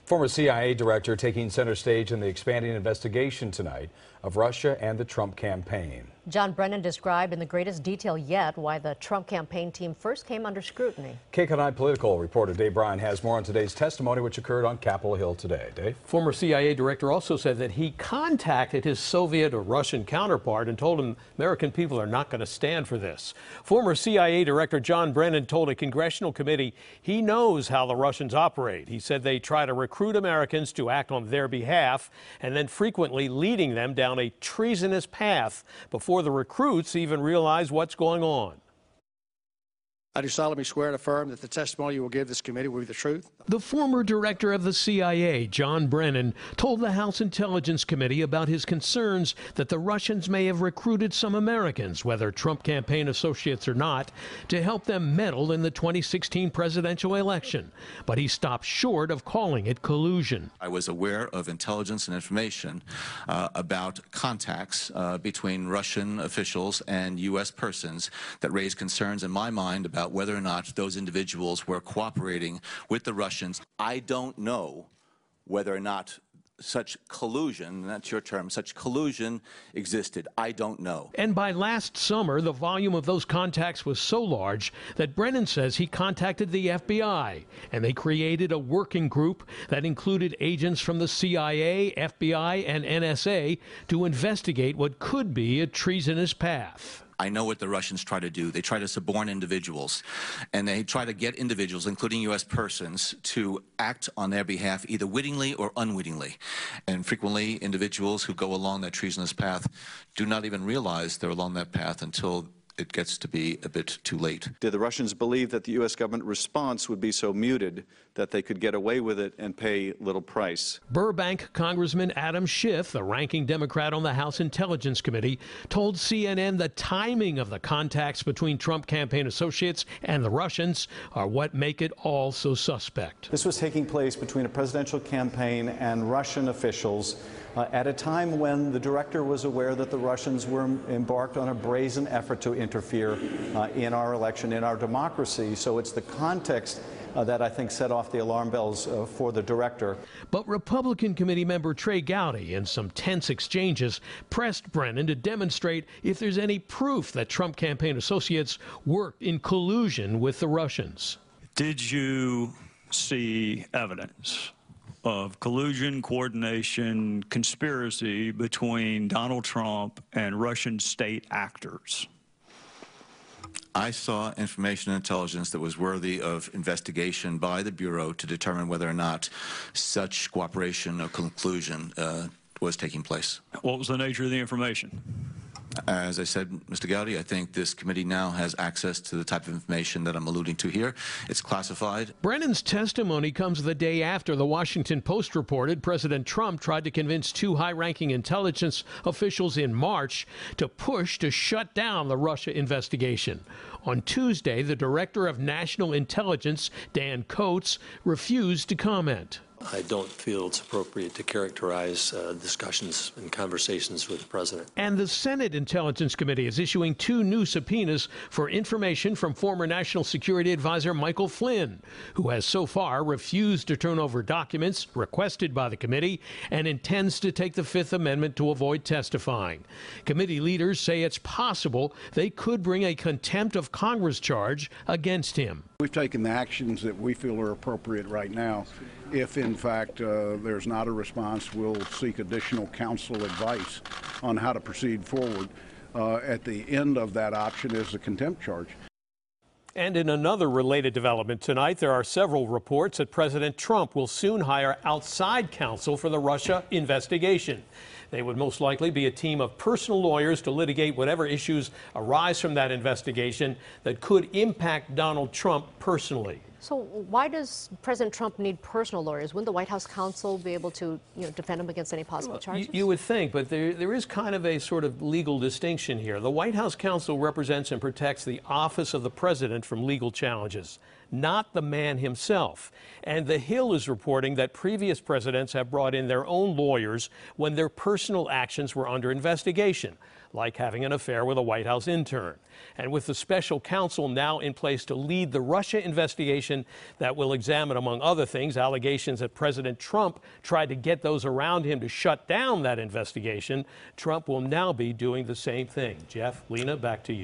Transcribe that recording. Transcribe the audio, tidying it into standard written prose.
Former CIA director taking center stage in the expanding investigation tonight of Russia and the Trump campaign. John Brennan described in the greatest detail yet why the Trump campaign team first came under scrutiny. KCON9 political reporter Bryan has more on today's testimony, which occurred on Capitol Hill today. Dave? Former CIA director also said that he contacted his Soviet or Russian counterpart and told him American people are not going to stand for this. Former CIA director John Brennan told a congressional committee he knows how the Russians operate. He said they try to recruit Americans to act on their behalf and then frequently leading them down a treasonous path before the recruits even realize what's going on. I do solemnly swear and affirm that the testimony you will give this committee will be the truth. The former director of the CIA, John Brennan, told the House Intelligence Committee about his concerns that the Russians may have recruited some Americans, whether Trump campaign associates or not, to help them meddle in the 2016 presidential election. But he stopped short of calling it collusion. I was aware of intelligence and information about contacts between Russian officials and U.S. persons that raised concerns in my mind about whether or not those individuals were cooperating with the Russians. I don't know whether or not such collusion, that's your term, such collusion existed. I don't know. And by last summer, the volume of those contacts was so large that Brennan says he contacted the FBI, and they created a working group that included agents from the CIA, FBI, and NSA to investigate what could be a treasonous path. I know what the Russians try to do. They try to suborn individuals, and they try to get individuals, including U.S. persons, to act on their behalf either wittingly or unwittingly. And frequently, individuals who go along that treasonous path do not even realize they're along that path until it gets to be a bit too late. Did the Russians believe that the U.S. government response would be so muted that they could get away with it and pay little price? Burbank Congressman Adam Schiff, the ranking Democrat on the House Intelligence Committee, told CNN the timing of the contacts between Trump campaign associates and the Russians are what make it all so suspect. This was taking place between a presidential campaign and Russian officials at a time when the director was aware that the Russians were embarked on a brazen effort to interfere in our election, in our democracy. So it's the context that I think set off the alarm bells for the director. But Republican committee member Trey Gowdy, in some tense exchanges, pressed Brennan to demonstrate if there's any proof that Trump campaign associates worked in collusion with the Russians. Did you see evidence of collusion, coordination, conspiracy between Donald Trump and Russian state actors? I saw information and intelligence that was worthy of investigation by the Bureau to determine whether or not such cooperation or conclusion was taking place. What was the nature of the information? As I said, Mr. Gowdy, I think this committee now has access to the type of information that I'm alluding to here. It's classified. Brennan's testimony comes the day after the Washington Post reported President Trump tried to convince two high-ranking intelligence officials in March to push to shut down the Russia investigation. On Tuesday, the Director of National Intelligence, Dan Coats, refused to comment. I don't feel it's appropriate to characterize discussions and conversations with the president. And the Senate Intelligence Committee is issuing two new subpoenas for information from former National Security Advisor Michael Flynn, who has so far refused to turn over documents requested by the committee and intends to take the Fifth Amendment to avoid testifying. Committee leaders say it's possible they could bring a contempt of Congress charge against him. We've taken the actions that we feel are appropriate right now. If, in fact, there's not a response, we'll seek additional counsel advice on how to proceed forward. At the end of that option is a contempt charge. And in another related development tonight, there are several reports that President Trump will soon hire outside counsel for the Russia investigation. They would most likely be a team of personal lawyers to litigate whatever issues arise from that investigation that could impact Donald Trump personally. So why does President Trump need personal lawyers? Wouldn't the White House counsel be able to, defend him against any possible charges? You would think, but there is kind of a sort of legal distinction here. The White House counsel represents and protects the office of the president from legal challenges. not the man himself. And The Hill is reporting that previous presidents have brought in their own lawyers when their personal actions were under investigation, like having an affair with a White House intern. And with the special counsel now in place to lead the Russia investigation that will examine, among other things, allegations that President Trump tried to get those around him to shut down that investigation, Trump will now be doing the same thing. Jeff, Lena, back to you.